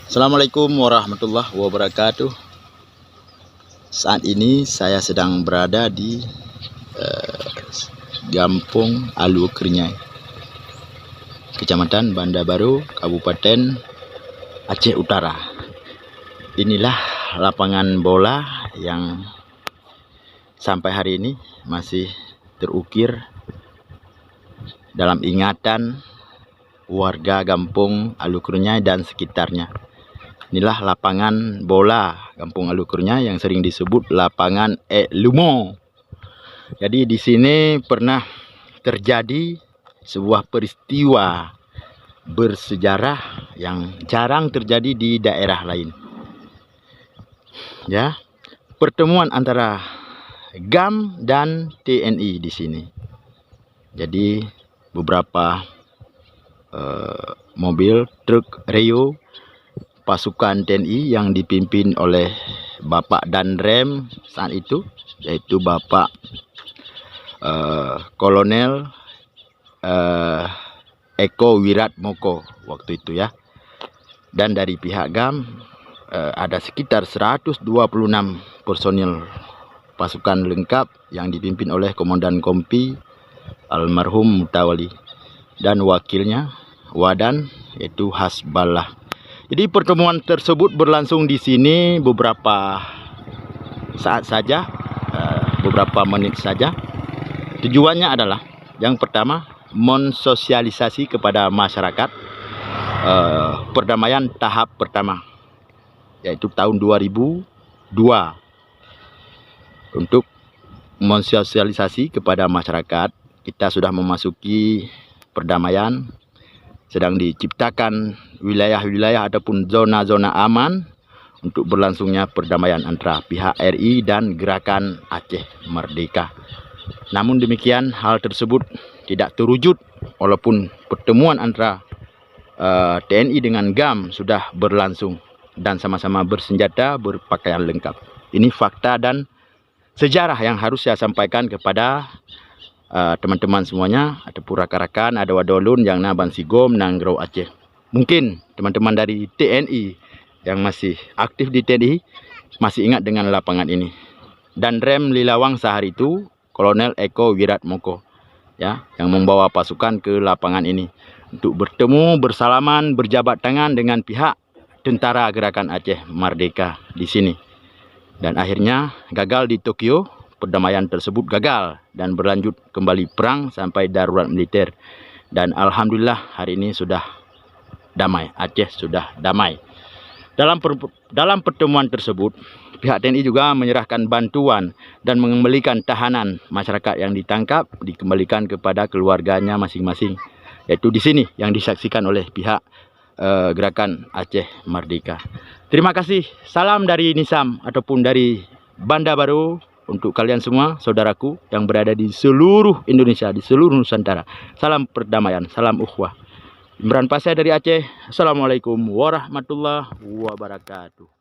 Assalamualaikum warahmatullahi wabarakatuh. Saat ini saya sedang berada di Gampung Alu Kernyai, Kecamatan Banda Baru, Kabupaten Aceh Utara. Inilah lapangan bola yang sampai hari ini masih terukir dalam ingatan warga Gampung Alu Kernyai dan sekitarnya. Inilah lapangan bola Gampung Alu Kernyai yang sering disebut lapangan Lumo. Jadi di sini pernah terjadi sebuah peristiwa bersejarah yang jarang terjadi di daerah lain. Ya, pertemuan antara GAM dan TNI di sini. Jadi beberapa mobil, truk, Rio pasukan TNI yang dipimpin oleh Bapak Danrem saat itu, yaitu Bapak Kolonel Eko Wiratmoko waktu itu ya. Dan dari pihak GAM ada sekitar 126 personil pasukan lengkap yang dipimpin oleh Komandan Kompi almarhum Mutawali dan wakilnya Wadan yaitu Hasballah. Jadi pertemuan tersebut berlangsung di sini beberapa saat saja, beberapa menit saja. Tujuannya adalah yang pertama mensosialisasi kepada masyarakat perdamaian tahap pertama, yaitu tahun 2002. Untuk mensosialisasi kepada masyarakat, kita sudah memasuki perdamaian. Sedang diciptakan wilayah-wilayah ataupun zona-zona aman untuk berlangsungnya perdamaian antara pihak RI dan Gerakan Aceh Merdeka. Namun demikian, hal tersebut tidak terwujud walaupun pertemuan antara TNI dengan GAM sudah berlangsung dan sama-sama bersenjata, berpakaian lengkap. Ini fakta dan sejarah yang harus saya sampaikan kepada teman-teman semuanya, ataupun rakan-rakan ada wadolun yang naban sigom nanggro Aceh. Mungkin teman-teman dari TNI yang masih aktif di TNI masih ingat dengan lapangan ini. Dan Rem Lilawang sehari itu Kolonel Eko Wiratmoko ya, yang membawa pasukan ke lapangan ini untuk bertemu, bersalaman, berjabat tangan dengan pihak tentara Gerakan Aceh Merdeka di sini. Dan akhirnya gagal di Tokyo. Perdamaian tersebut gagal dan berlanjut kembali perang sampai darurat militer. Dan alhamdulillah hari ini sudah damai, Aceh sudah damai. Dalam pertemuan tersebut, pihak TNI juga menyerahkan bantuan dan mengembalikan tahanan masyarakat yang ditangkap, dikembalikan kepada keluarganya masing-masing. Yaitu di sini yang disaksikan oleh pihak Gerakan Aceh Merdeka. Terima kasih. Salam dari Nisam ataupun dari Banda Baru untuk kalian semua, saudaraku yang berada di seluruh Indonesia, di seluruh Nusantara. Salam perdamaian, salam ukhuwah. Imran Pasya dari Aceh. Assalamualaikum warahmatullahi wabarakatuh.